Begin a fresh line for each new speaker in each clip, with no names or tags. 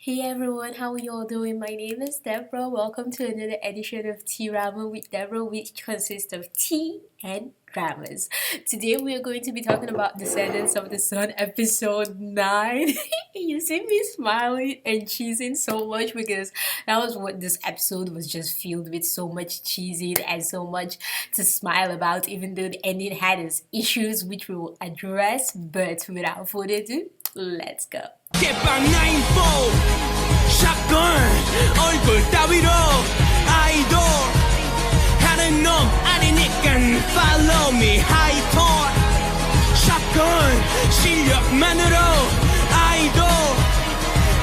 Hey everyone, how are you all doing? My name is Deborah. Welcome to another edition of TEARAMA with Deborah, which consists of tea and dramas. Today we are going to be talking about Descendants of the Sun episode 9. You see me smiling and cheesing so much because that was what this episode was, just filled with so much cheesing and so much to smile about, even though the ending had its issues, which we will address. But without further ado, let's go.
개빵 나인포 샷건 얼굴 따위로 아이돌 하는 놈 아니니깐 follow me 하이톤 샷건 실력만으로 아이돌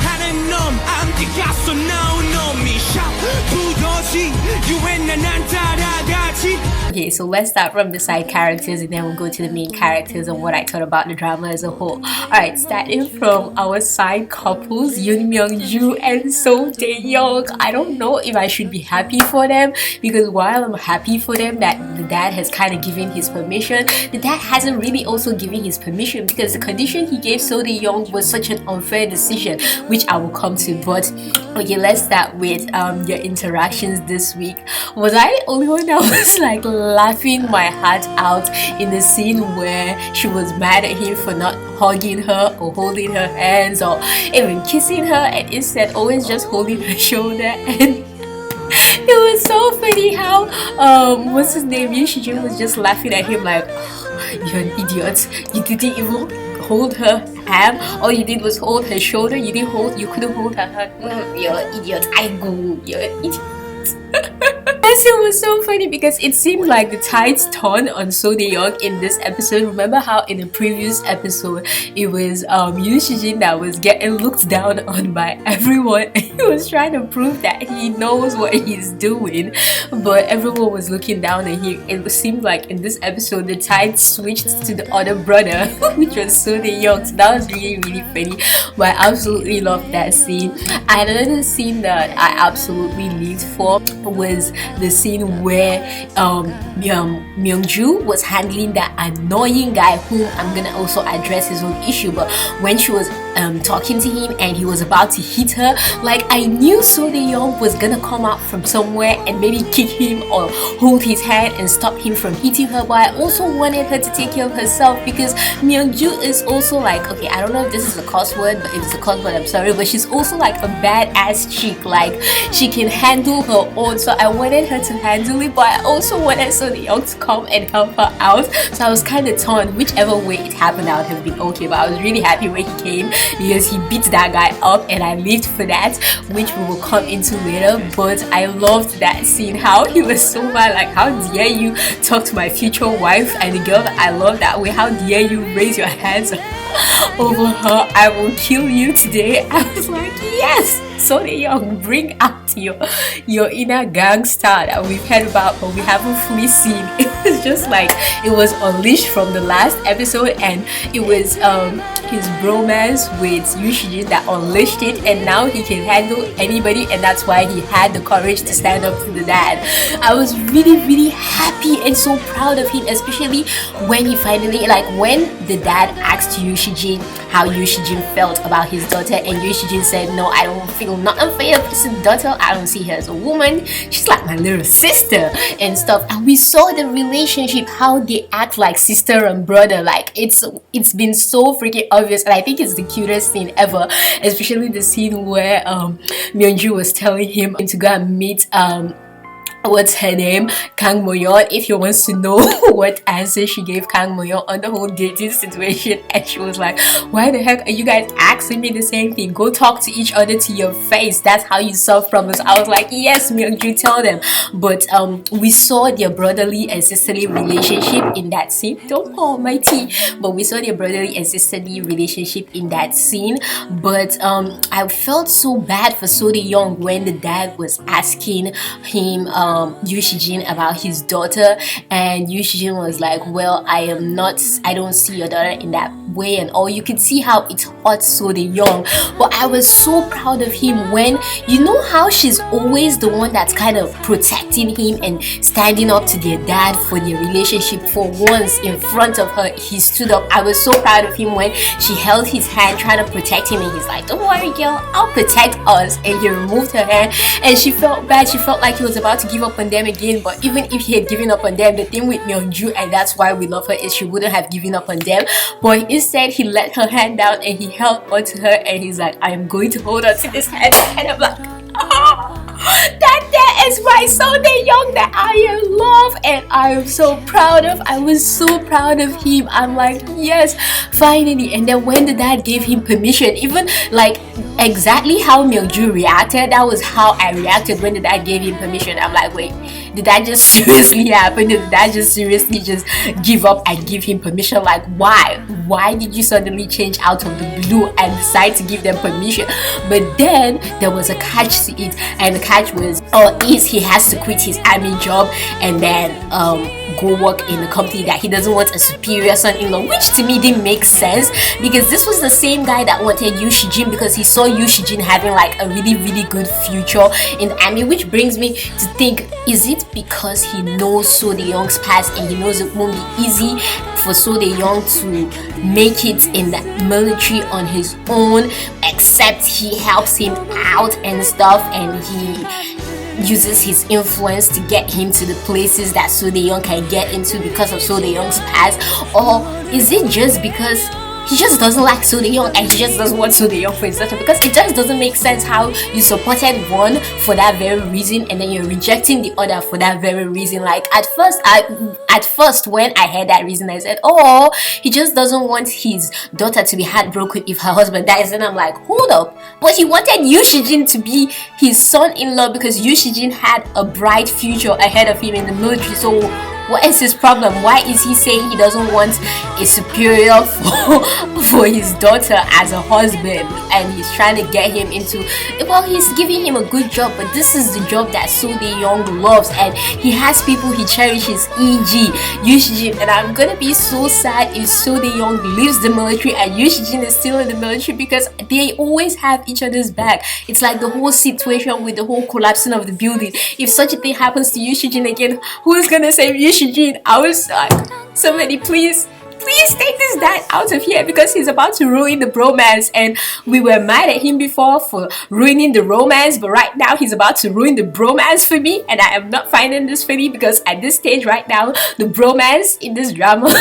하는 놈 암기 가서 나온 놈이 샷 두더지 유엔 난 따라가지.
Okay, so let's start from the side characters and then we'll go to the main characters and what I thought about the drama as a whole. Alright, starting from our side couples, Yoon Myung-ju and So Tae-young. I don't know if I should be happy for them, because while I'm happy for them that the dad has kind of given his permission, the dad hasn't really also given his permission, because the condition he gave So Tae-young was such an unfair decision, which I will come to. But okay, let's start with your interactions this week. Was I the only one that was like laughing my heart out in the scene where she was mad at him for not hugging her or holding her hands or even kissing her, and instead always just holding her shoulder? And it was so funny how what's his name, Yoo Shi-jin, was just laughing at him like, oh, you're an idiot, you didn't even hold her hand, all you did was hold her shoulder, you couldn't hold her hand. You're an idiot, you're an idiot. Yes, it was so funny because it seemed like the tides turned on So Tae-young in this episode. Remember how in the previous episode it was Yoo Shi-jin that was getting looked down on by everyone, and he was trying to prove that he knows what he's doing, but everyone was looking down on him. It seemed like in this episode the tide switched to the other brother, which was So Tae-young. So that was really funny, but I absolutely loved that scene. And another scene that I absolutely lived for was the scene where Myung-ju was handling that annoying guy, whom I'm gonna also address his own issue. But when she was talking to him and he was about to hit her, like, I knew So Tae-young was gonna come out from somewhere and maybe kick him or hold his hand and stop him from hitting her. But I also wanted her to take care of herself, because Myung-ju is also like, okay, I don't know if this is a cuss word, but if it's a cuss word, I'm sorry, but she's also like a badass chick. Like, she can handle her own, so I wanted her to handle it, but I also wanted So Tae-young to come and help her out. So I was kind of torn. Whichever way it happened, I would have been okay, but I was really happy when he came, because he beat that guy up and I lived for that, which we will come into later. But I loved that scene, how he was so mad, like, how dare you talk to my future wife? And the girl, I love that way, how dare you raise your hands over her, I will kill you today. I was like, yes, So Tae-young, bring out your inner gangster that we've heard about but we haven't fully seen. It was just like, it was unleashed from the last episode, and it was his bromance with Yoo Shi-jin that unleashed it, and now he can handle anybody, and that's why he had the courage to stand up to the dad. I was really happy and so proud of him, especially when he finally, like, when the dad asked Yoo Shi-jin how Yoo Shi-jin felt about his daughter, and Yoo Shi-jin said, no, I don't feel nothing for your daughter, I don't see her as a woman, she's like my little sister and stuff. And we saw the relationship, how they act like sister and brother. Like, it's been so freaking obvious, and I think it's the cutest scene ever, especially the scene where Myung-ju was telling him to go and meet what's her name, Kang Mo-yeon, if he wants to know what answer she gave Kang Mo-yeon on the whole dating situation. And she was like, why the heck are you guys asking me the same thing? Go talk to each other to your face, that's how you solve problems. I was like, yes, Myung-ju, tell them. But we saw their brotherly and sisterly relationship in that scene. Don't pour my tea. But we saw their brotherly and sisterly relationship in that scene. But I felt so bad for So Tae-young when the dad was asking him Yoo Shi-jin about his daughter, and Yoo Shi-jin was like, well, I don't see your daughter in that way and all. You could see how it hurt So Young, but I was so proud of him when, you know how she's always the one that's kind of protecting him and standing up to their dad for their relationship. For once in front of her, he stood up. I was so proud of him when she held his hand trying to protect him, and he's like, don't worry girl, I'll protect us. And he removed her hand, and she felt bad. She felt like he was about to give up on them again, but even if he had given up on them, the thing with Myungju, and that's why we love her, is she wouldn't have given up on them. But instead he let her hand down and he held onto her, and he's like, I am going to hold on to this hand. And I'm like, oh, that is my So Young that I love and I am so proud of. I was so proud of him. I'm like, yes, finally. And then when the dad gave him permission, even like exactly how Myungju reacted, that was how I reacted when the dad gave him permission. I'm like, wait, did that just seriously happen? Did that just seriously just give up and give him permission? Like, why did you suddenly change out of the blue and decide to give them permission? But then there was a catch to it, and the catch was, he has to quit his army job and then go work in a company that he doesn't want a superior son-in-law, which to me didn't make sense, because this was the same guy that wanted Yoo Shijin because he saw Yoo Shijin having like a really good future in the army. Which brings me to think, is it because he knows So Young's past and he knows it won't be easy for So Young to make it in the military on his own, except he helps him out and stuff, and he uses his influence to get him to the places that So Young can get into because of So Young's past? Or is it just because he just doesn't like So Young and he just doesn't want So Young for his daughter? Because it just doesn't make sense how you supported one for that very reason and then you're rejecting the other for that very reason. Like at first when I heard that reason, I said, oh, he just doesn't want his daughter to be heartbroken if her husband dies. And I'm like, hold up, but he wanted Yoo Shijin to be his son-in-law because Yoo Shijin had a bright future ahead of him in the military. So what is his problem? Why is he saying he doesn't want a superior for his daughter as a husband, and he's trying to get him into, well, he's giving him a good job, but this is the job that So Young loves, and he has people he cherishes, e.g. Yoo Shijin. And I'm gonna be so sad if So Young leaves the military and Yoo Shijin is still in the military, because they always have each other's back. It's like the whole situation with the whole collapsing of the building. If such a thing happens to Yoo Shijin again, who's gonna save Yoo Shijin? I was like, somebody please take this dad out of here, because he's about to ruin the bromance, and we were mad at him before for ruining the romance, but right now he's about to ruin the bromance for me, and I am not finding this funny, because at this stage right now the bromance in this drama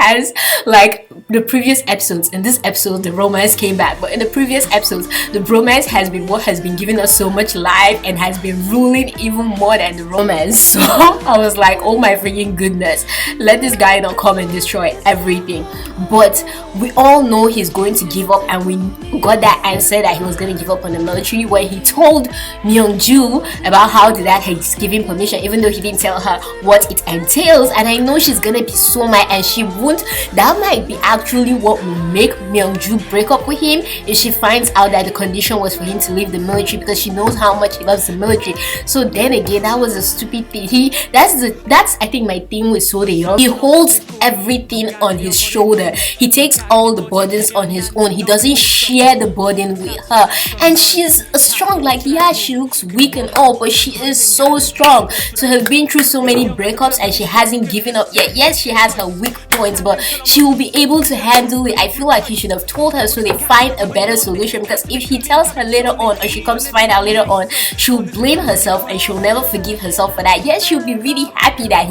as like the previous episodes. In this episode the romance came back, but in the previous episodes the bromance has been what has been giving us so much life and has been ruling even more than the romance. So I was like, oh my freaking goodness, let this guy not come and destroy everything. But we all know he's going to give up, and we got that answer that he was going to give up on the military when he told Myungju about how the dad had given permission, even though he didn't tell her what it entails. And I know she's gonna be so mad, and she won't. That might be actually what will make Myungju break up with him, if she finds out that the condition was for him to leave the military, because she knows how much he loves the military. So then again, that was a stupid thing. That's I think my thing with So Young. He holds everything on his shoulder. He takes all the burdens on his own. He doesn't share the burden with her, and she's strong. Like, yeah, she looks weak and all, but she is so strong to have been through so many breakups, and she hasn't given up yet. Yes, she has her weak points, but she will be able to handle it. I feel like he should have told her so they find a better solution, because if he tells her later on, or she comes to find out later on, she'll blame herself and she'll never forgive herself for that. Yes, she'll be really happy that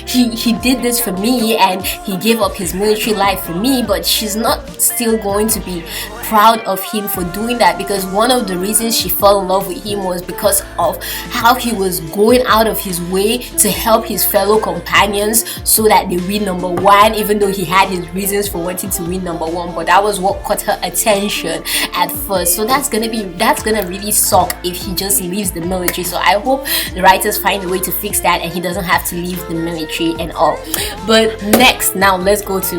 he did this for me and he gave up his military life for me, but she's not still going to be proud of him for doing that, because one of the reasons she fell in love with him was because of how he was going out of his way to help his fellow companions so that they win number one, even though he had his reasons for wanting to win number one. But that was what caught her attention at first. So that's gonna really suck if he just leaves the military. So I hope the writers find a way to fix that and he doesn't have to leave the military and all. But next, now let's go to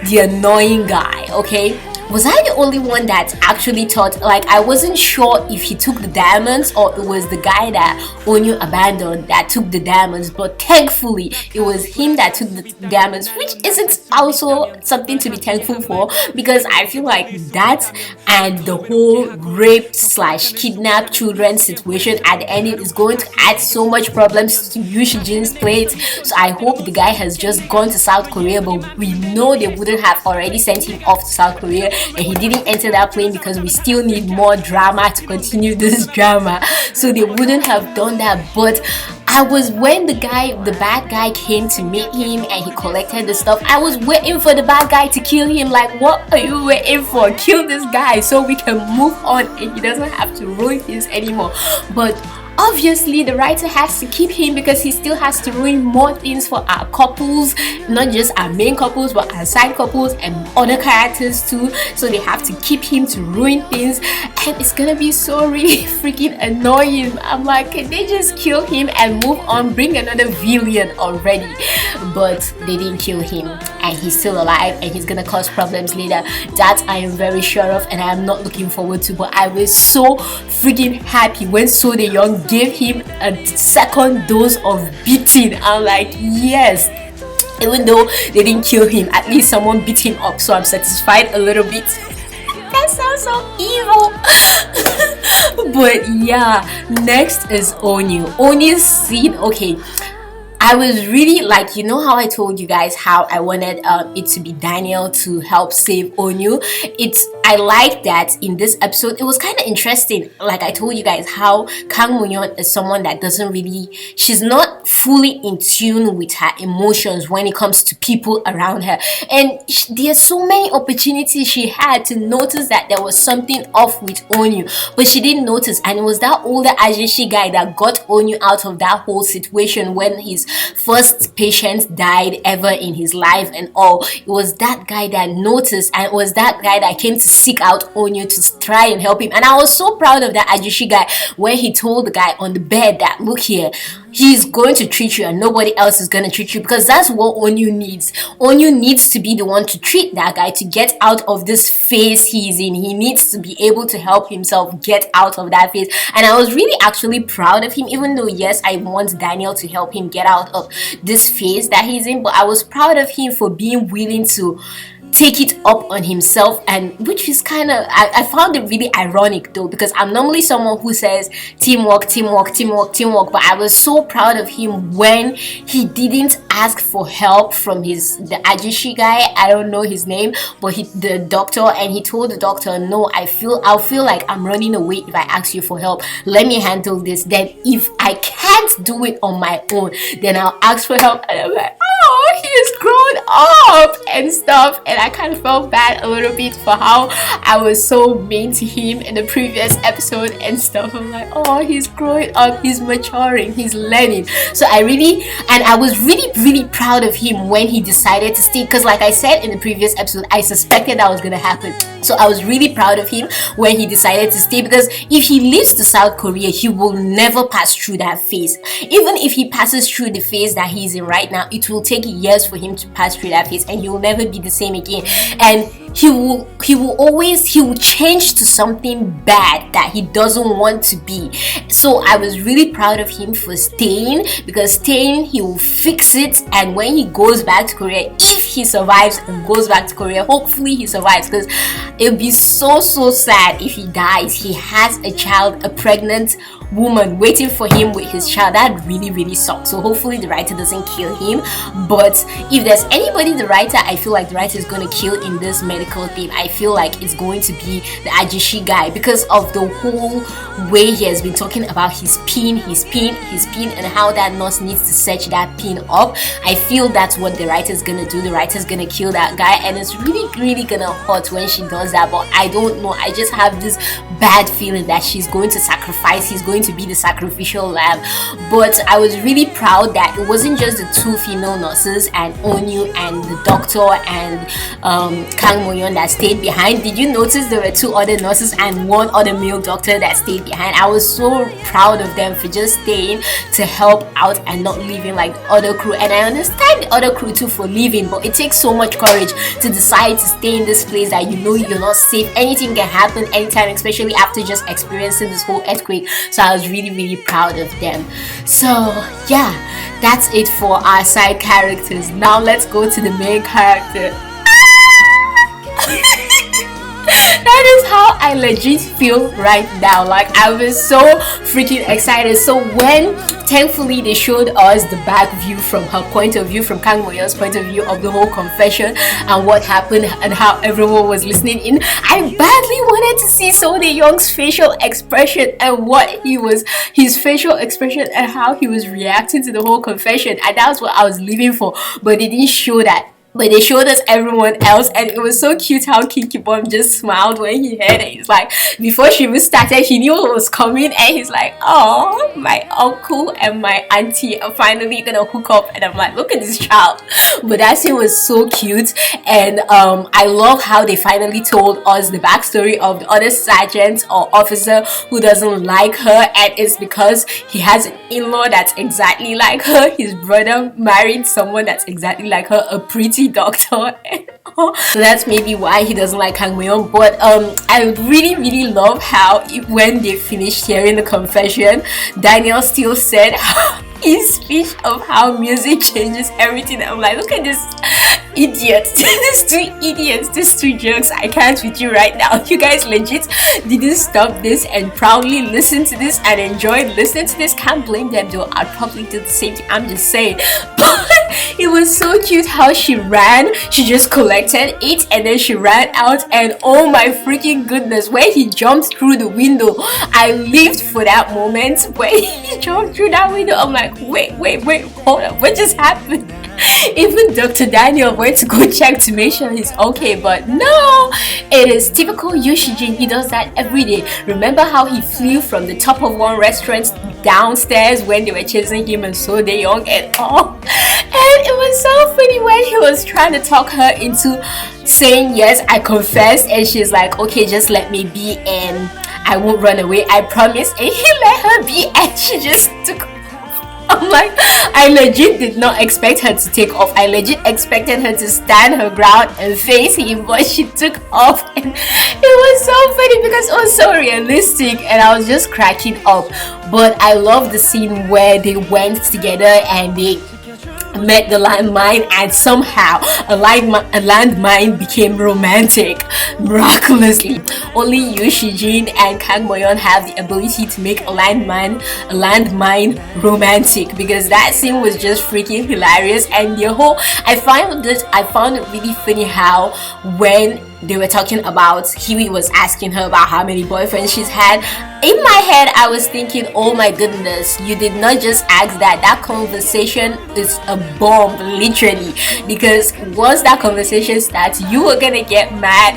the annoying guy. Okay, was I the only one that actually thought, like, I wasn't sure if he took the diamonds or it was the guy that Onyu abandoned that took the diamonds, but thankfully it was him that took the diamonds, which isn't also something to be thankful for, because I feel like that and the whole rape slash kidnap children situation at the end is going to add so much problems to Yu Shijin's plate. So I hope the guy has just gone to South Korea, but we know they wouldn't have already sent him off to South Korea, and he didn't enter that plane because we still need more drama to continue this drama. So they wouldn't have done that. But I was, when the bad guy came to meet him and he collected the stuff, I was waiting for the bad guy to kill him. Like, what are you waiting for? Kill this guy so we can move on and he doesn't have to ruin things anymore. But obviously the writer has to keep him because he still has to ruin more things for our couples, not just our main couples but our side couples and other characters too. So they have to keep him to ruin things, and it's gonna be so really freaking annoying. I'm like, can they just kill him and move on, bring another villain already? But they didn't kill him, and he's still alive, and he's gonna cause problems later. That I am very sure of, and I am not looking forward to. But I was so freaking happy when So De Young gave him a second dose of beating. I'm like, yes, even though they didn't kill him, at least someone beat him up, so I'm satisfied a little bit. That sounds so evil. But yeah, next is Onyu's scene. Okay, I was really like, you know how I told you guys how I wanted it to be Daniel to help save Onyu. I like that in this episode. It was kind of interesting. Like I told you guys how Kang Moon-yeon is someone that doesn't really, she's not fully in tune with her emotions when it comes to people around her. And there's so many opportunities she had to notice that there was something off with Onyu, but she didn't notice. And it was that older Ajishi guy that got Onyu out of that whole situation when his first patient died ever in his life and all. It was that guy that noticed, and it was that guy that came to seek out Onyu to try and help him. And I was so proud of that Ajishi guy when he told the guy on the bed that, look here, he's going to treat you and nobody else is going to treat you, because that's what Onyu needs. Onyu needs to be the one to treat that guy to get out of this phase he's in. He needs to be able to help himself get out of that phase. And I was really actually proud of him, even though yes, I want Daniel to help him get out of this phase that he's in, but I was proud of him for being willing to take it up on himself, and which is kind of, I found it really ironic though, because I'm normally someone who says teamwork, teamwork, teamwork, teamwork, but I was so proud of him when he didn't ask for help from the Ajishi guy. I don't know his name, but the doctor, and he told the doctor, no, I'll feel like I'm running away if I ask you for help. Let me handle this. Then if I can't do it on my own, then I'll ask for help. And I'm like, oh, he's grown up and stuff. And I kind of felt bad a little bit for how I was so mean to him in the previous episode and stuff. I'm like, oh, he's growing up, he's maturing, he's learning. So I was really proud of him when he decided to stay, because like I said in the previous episode, I suspected that was gonna happen. So I was really proud of him when he decided to stay, because if he leaves to South Korea, he will never pass through that phase. Even if he passes through the phase that he's in right now, it will take years for him to pass through that phase, and he will never be the same again. And he will change to something bad that he doesn't want to be. So I was really proud of him for staying, because staying, he will fix it. And when he goes back to Korea, if he survives and goes back to Korea, hopefully he survives, because it would be so sad if he dies. He has a child, a pregnant woman waiting for him with his child. That really sucks. So hopefully the writer doesn't kill him. But if there's anybody the writer, I feel like the writer is going to kill in this medical theme, I feel like it's going to be the Ajishi guy, because of the whole way he has been talking about his pin, and how that nurse needs to search that pin up. I feel that's what the writer is going to do. The writer is going to kill that guy, and it's really gonna hurt when she does that. But I don't know, I just have this bad feeling that she's going to sacrifice, he's going to be the sacrificial lamb. But I was really proud that it wasn't just the two female nurses and Onyu and the doctor and Kang Moyon that stayed behind. Did you notice there were 2 other nurses and 1 other male doctor that stayed behind? I was so proud of them for just staying to help out and not leaving like the other crew. And I understand the other crew too for leaving, but it takes so much courage to decide to stay in this place that you know you're not safe. Anything can happen anytime, especially after just experiencing this whole earthquake. So I was really proud of them. So yeah, that's it for our side characters. Now let's go to the main character. That is how I legit feel right now. Like, I was so freaking excited. So when thankfully they showed us the back view from her point of view, from Kang Moyon's point of view of the whole confession and what happened and how everyone was listening in, I badly wanted to see So Young's facial expression and his facial expression and how he was reacting to the whole confession. And that's what I was living for, but they didn't show that. But they showed us everyone else, and it was so cute how Kiki Bomb just smiled when he heard it. He's like, before she even started, he knew what was coming, and he's like, oh, my uncle and my auntie are finally gonna hook up. And I'm like, look at this child. But that scene was so cute, and I love how they finally told us the backstory of the other sergeant or officer who doesn't like her, and it's because he has an in-law that's exactly like her. His brother married someone that's exactly like her, a pretty doctor. So that's maybe why he doesn't like Kang Moyon. But I really love how when they finished hearing the confession, Daniel still said his speech of how music changes everything. I'm like, look at this idiot. These two jerks. I can't with you right now. You guys legit didn't stop this and proudly listen to this and enjoyed listening to this. Can't blame them though. I'd probably do the same thing. I'm just saying. But it was so cute how she ran. She just collected it and then she ran out, and oh my freaking goodness, when he jumped through the window, I lived for that moment when he jumped through that window. I'm like, wait, hold on, what just happened? Even Dr. Daniel went to go check to make sure he's okay, but no, it is typical Yoshijin. He does that every day. Remember how he flew from the top of one restaurant downstairs when they were chasing him and So Young and all? And it was so funny when he was trying to talk her into saying, yes, I confess, and she's like, okay, just let me be and I won't run away, I promise. And he let her be and she just took. I'm like, I legit did not expect her to take off. I legit expected her to stand her ground and face him, but she took off, and it was so funny because it was so realistic and I was just cracking up. But I love the scene where they went together and they met the landmine, and somehow a landmine became romantic miraculously. Only Yoshijin and Kang Moyon have the ability to make a landmine romantic, because that scene was just freaking hilarious. And the whole I found it really funny how when they were talking about, Kiwi was asking her about how many boyfriends she's had. In my head, I was thinking, oh my goodness, you did not just ask that. That conversation is a bomb, literally. Because once that conversation starts, you are gonna get mad.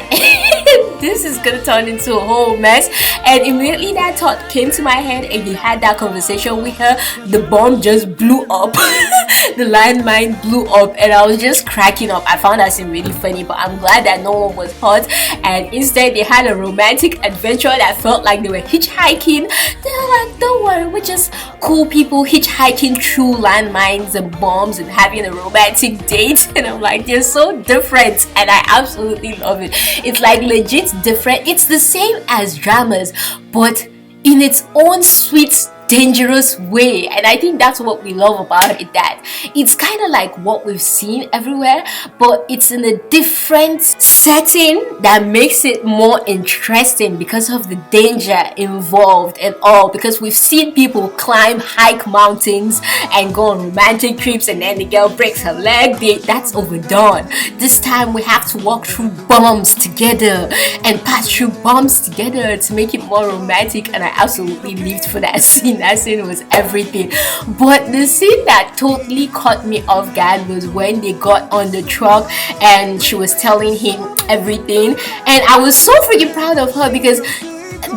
This is gonna turn into a whole mess. And immediately that thought came to my head and he had that conversation with her, the bomb just blew up. The landmine blew up and I was just cracking up. I found that scene really funny, but I'm glad that no one was hurt, and instead they had a romantic adventure that felt like they were hitchhiking. They were like, don't worry, we're just cool people hitchhiking through landmines and bombs and having a romantic date. And I'm like, they're so different and I absolutely love it. It's like legit different. It's the same as dramas, but in its own sweet, dangerous way. And I think that's what we love about it, that it's kind of like what we've seen everywhere, but it's in a different setting that makes it more interesting because of the danger involved and all. Because we've seen people hike mountains and go on romantic trips, and then the girl breaks her leg. That's overdone. This time we have to walk through bombs together and pass through bombs together to make it more romantic, and I absolutely lived for that scene. That scene was everything. But the scene that totally caught me off guard was when they got on the truck and she was telling him everything, and I was so freaking proud of her because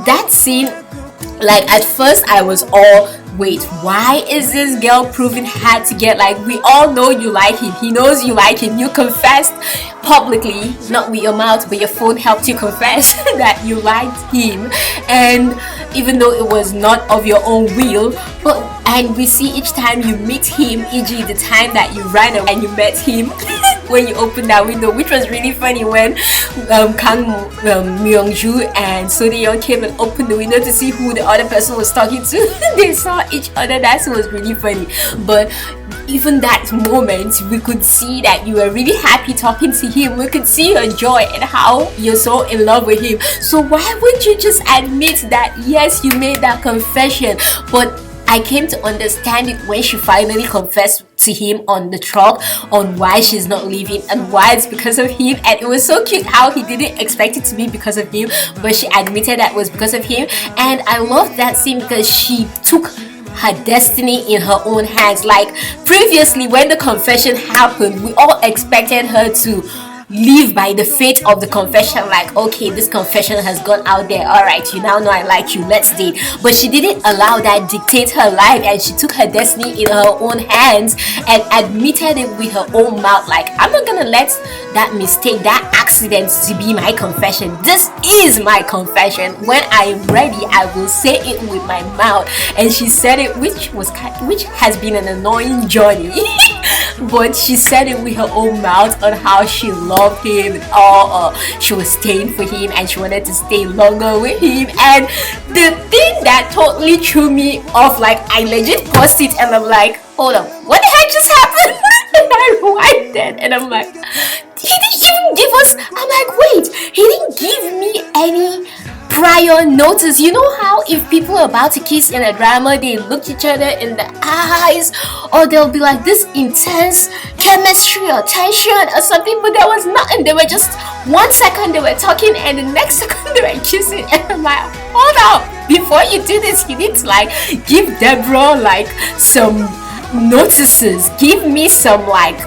that scene, like at first I was all wait, why is this girl proving hard to get? Like, we all know you like him, he knows you like him, you confessed publicly, not with your mouth but your phone helped you confess that you liked him, and even though it was not of your own will, but and we see each time you meet him, e.g. the time that you ran away and you met him when you opened that window, which was really funny when Kang Myung-ju and So Tae-yeon came and opened the window to see who the other person was talking to. They saw each other. That was really funny. But even that moment, we could see that you were really happy talking to him. We could see your joy and how you're so in love with him. So why would you just admit that yes, you made that confession? But I came to understand it when she finally confessed to him on the truck on why she's not leaving and why it's because of him. And it was so cute how he didn't expect it to be because of him, but she admitted that it was because of him. And I love that scene because she took her destiny in her own hands. Like previously when the confession happened, we all expected her to live by the fate of the confession, like okay, this confession has gone out there, all right, you now know I like you, let's date. But she didn't allow that dictate her life, and she took her destiny in her own hands and admitted it with her own mouth, like I'm not gonna let that mistake, that accident to be my confession. This is my confession. When I am ready, I will say it with my mouth. And she said it, which has been an annoying journey but she said it with her own mouth on how she loved him and all. She was staying for him and she wanted to stay longer with him. And the thing that totally threw me off, like I legit paused it and I'm like, hold on, what the heck just happened? And I rewinded and I'm like, he didn't even give us, I'm like, wait, he didn't give me any prior notice. You know how if people are about to kiss in a drama, they look each other in the eyes, or they'll be like this intense chemistry or tension or something, but there was nothing. They were just 1 second they were talking and the next second they were kissing, and I'm like, hold up, before you do this you need to like give Deborah like some notices, give me some like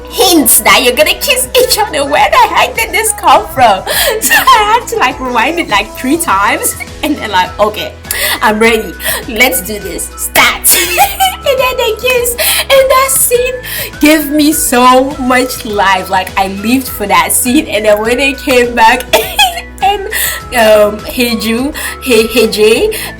hints that you're gonna kiss each other. Where the heck did this come from? So I had to like rewind it like 3 times and then like, okay, I'm ready, let's do this, start. And then they kiss, and that scene gave me so much life. Like I lived for that scene. And then when they came back and Heju,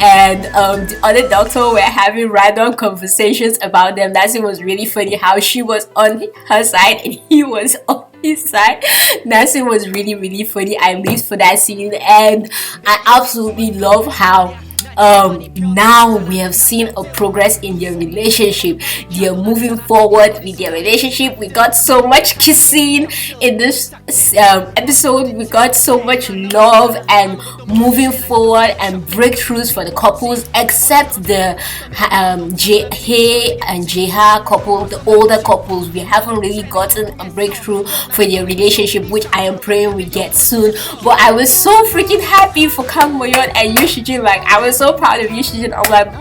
and the other doctor were having random conversations about them. That scene was really funny, how she was on her side and he was on his side. That scene was really, really funny. I lived for that scene, and I absolutely love how now we have seen a progress in their relationship. They are moving forward with their relationship. We got so much kissing in this episode. We got so much love and moving forward and breakthroughs for the couples, except the Jae and Jaeha couple, the older couples. We haven't really gotten a breakthrough for their relationship, which I am praying we get soon. But I was so freaking happy for Kang Mo-yeon and Yoo Shi-jin. Like I was so proud of Yoo Shi-jin. I'm like,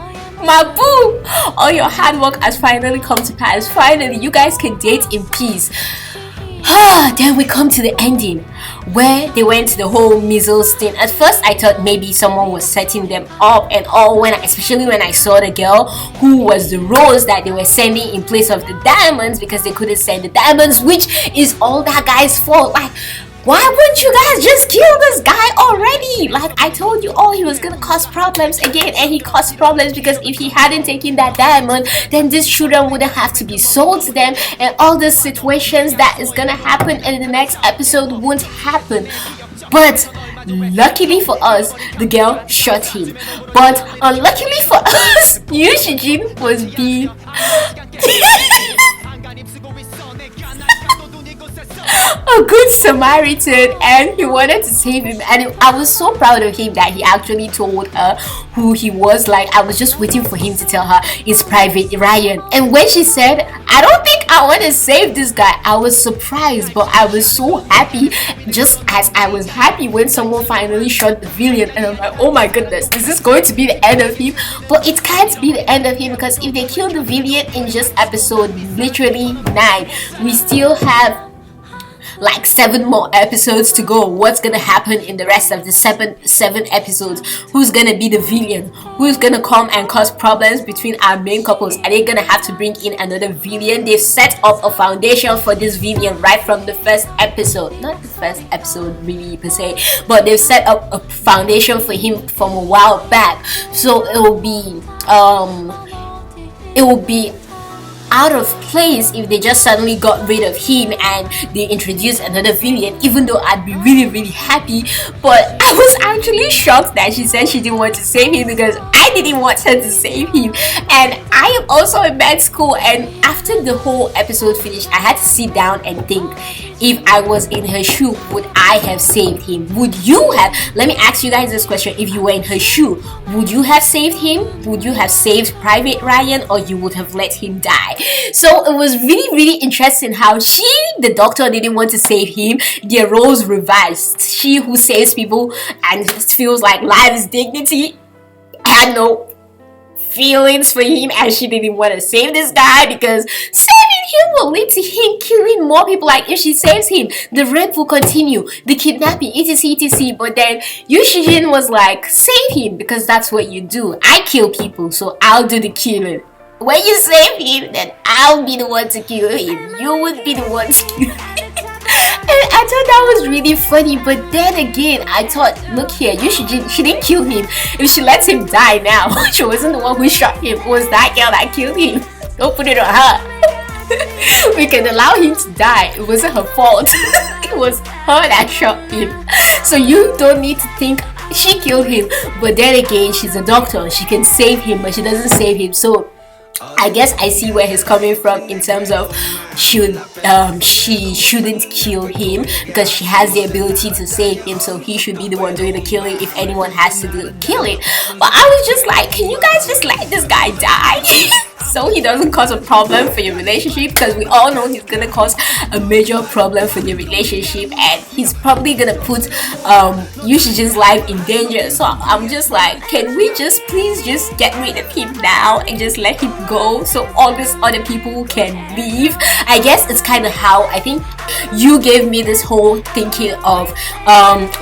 my boo, all your hard work has finally come to pass. Finally, you guys can date in peace. Then we come to the ending where they went to the whole measles thing. At first I thought maybe someone was setting them up and all, especially when I saw the girl who was the rose that they were sending in place of the diamonds, because they couldn't send the diamonds, which is all that guy's fault. Like, why wouldn't you guys just kill this guy already? Like I told you all, he was gonna cause problems again, and he caused problems because if he hadn't taken that diamond, then these children wouldn't have to be sold to them, and all the situations that is gonna happen in the next episode won't happen. But luckily for us, the girl shot him. But unluckily for us, Yoo Shi-jin was being a good Samaritan, and he wanted to save him. And I was so proud of him that he actually told her who he was. Like I was just waiting for him to tell her it's Private Ryan. And when she said, I don't think I want to save this guy, I was surprised, but I was so happy, just as I was happy when someone finally shot the villain. And I'm like, oh my goodness, is this going to be the end of him? But it can't be the end of him, because if they kill the villain in just episode literally 9, we still have like 7 more episodes to go. What's gonna happen in the rest of the seven episodes? Who's gonna be the villain? Who's gonna come and cause problems between our main couples? Are they gonna have to bring in another villain? They've set up a foundation for this villain right from the first episode. Not the first episode really per se, but they've set up a foundation for him from a while back. So it will be out of place if they just suddenly got rid of him and they introduced another villain, even though I'd be really happy. But I was actually shocked that she said she didn't want to save him, because I didn't want her to save him. And I am also in med school, and after the whole episode finished, I had to sit down and think, if I was in her shoe, would I have saved him? Would you have? Let me ask you guys this question. If you were in her shoe, would you have saved him? Would you have saved Private Ryan, or you would have let him die? So it was really interesting how the doctor, didn't want to save him. Their roles reversed. She who saves people and just feels like life is dignity had no feelings for him, and she didn't want to save this guy because saving him will lead to him killing more people. Like, if she saves him, the rape will continue, the kidnapping, etc. But then Yushijin was like, save him, because that's what you do. I kill people, so I'll do the killing. When you save him, then I'll be the one to kill him. You would be the one to kill him. And I thought that was really funny. But then again, I thought, look here, she didn't kill him. If she lets him die now, she wasn't the one who shot him. It was that girl that killed him. Don't put it on her. We can allow him to die. It wasn't her fault. It was her that shot him. So you don't need to think she killed him. But then again, she's a doctor. She can save him, but she doesn't save him. So I guess I see where he's coming from in terms of she shouldn't kill him, because she has the ability to save him, so he should be the one doing the killing if anyone has to do the killing. But I was just like, can you guys just let this guy die? So he doesn't cause a problem for your relationship, because we all know he's gonna cause a major problem for your relationship, and he's probably gonna put Yushijin's life in danger. So I'm just like, can we just please just get rid of him now and just let him go so all these other people can leave? I guess it's kind of how I think you gave me this whole thinking of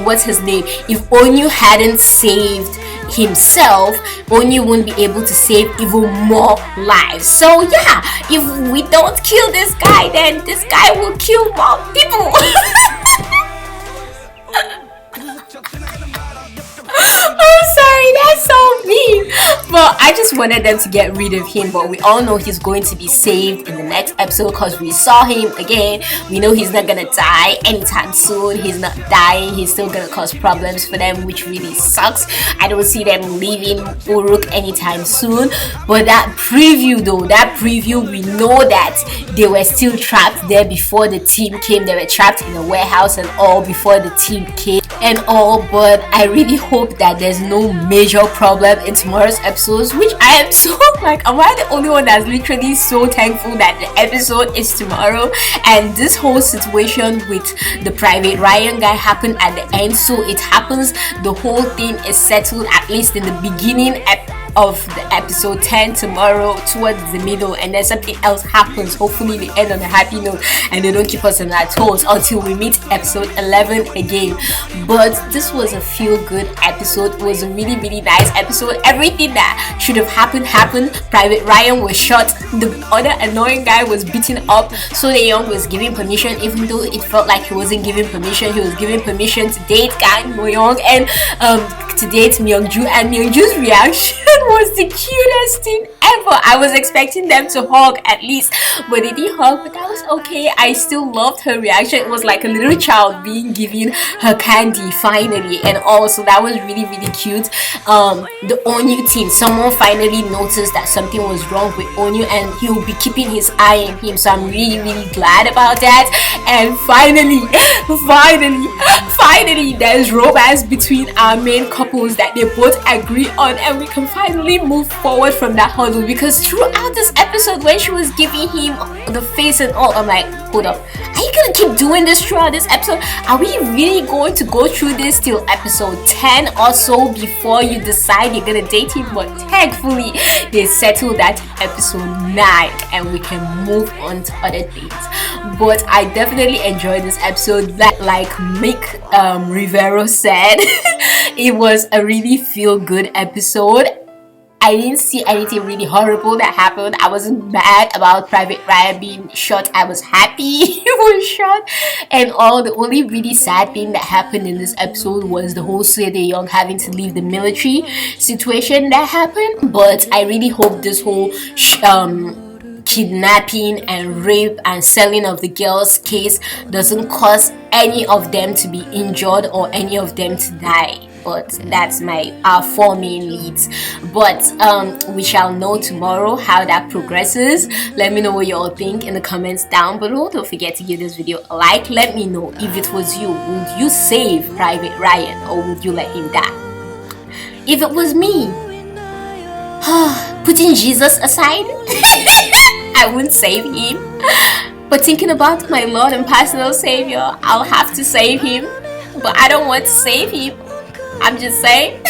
what's his name, if Onyu hadn't saved himself, Onyu won't be able to save even more lives. So yeah, if we don't kill this guy, then this guy will kill more people. I'm sorry, that's so mean. But I just wanted them to get rid of him. But we all know he's going to be saved in the next episode, because we saw him again. We know he's not gonna die anytime soon. He's not dying. He's still gonna cause problems for them, which really sucks. I don't see them leaving Uruk anytime soon. But that preview though, we know that they were still trapped there before the team came. They were trapped in a warehouse and all before the team came and all. But I really hope that there's no major problem in tomorrow's episodes, which I am so like, am I the only one that's literally so thankful that the episode is tomorrow? And this whole situation with the Private Ryan guy happened at the end, so it happens the whole thing is settled, at least in the beginning of the episode 10 tomorrow towards the middle, and then something else happens. Hopefully they end on a happy note and they don't keep us on our toes until we meet episode 11 again. But this was a feel-good episode. It was a really nice episode. Everything that should have happened. Private Ryan was shot, the other annoying guy was beaten up, So Young was giving permission, even though it felt like he wasn't giving permission. He was giving permission to date Kang Moyoung and to date Myungju, and Myungju's reaction was the cutest thing ever. I was expecting them to hug at least, but they didn't hug, but that was okay. I still loved her reaction. It was like a little child being given her candy finally and all, so that was really cute. The Onyu team, someone finally noticed that something was wrong with Onyu and he'll be keeping his eye on him, so I'm really glad about that. And finally there's romance between our main couples that they both agree on, and we can finally move forward from that hurdle. episode, because throughout this episode when she was giving him the face and all, I'm like, hold up, are you gonna keep doing this throughout this episode? Are we really going to go through this till episode 10 or so before you decide you're gonna date him? But thankfully they settled that episode 9 and we can move on to other things. But I definitely enjoyed this episode. Like Mick Rivero said, it was a really feel good episode. I didn't see anything really horrible that happened. I wasn't mad about Private Ryan being shot. I was happy he was shot. And all the only really sad thing that happened in this episode was the whole Seo Young having to leave the military situation that happened. But I really hope this whole kidnapping and rape and selling of the girls case doesn't cause any of them to be injured or any of them to die. But that's our 4 main leads. But we shall know tomorrow how that progresses. Let me know what you all think in the comments down below. Don't forget to give this video a like. Let me know, if it was you, would you save Private Ryan or would you let him die? If it was me, putting Jesus aside, I wouldn't save him. But thinking about my Lord and personal Savior, I'll have to save him. But I don't want to save him. I'm just saying.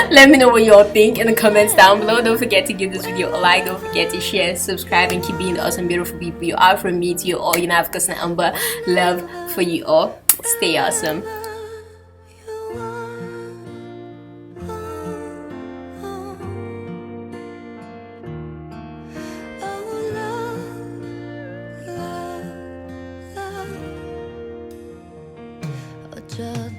Let me know what you all think in the comments down below. Don't forget to give this video a like. Don't forget to share, subscribe, and keep being the awesome, beautiful people you are. From me to you all, you know, I've got some Amber love for you all. Stay awesome.
Just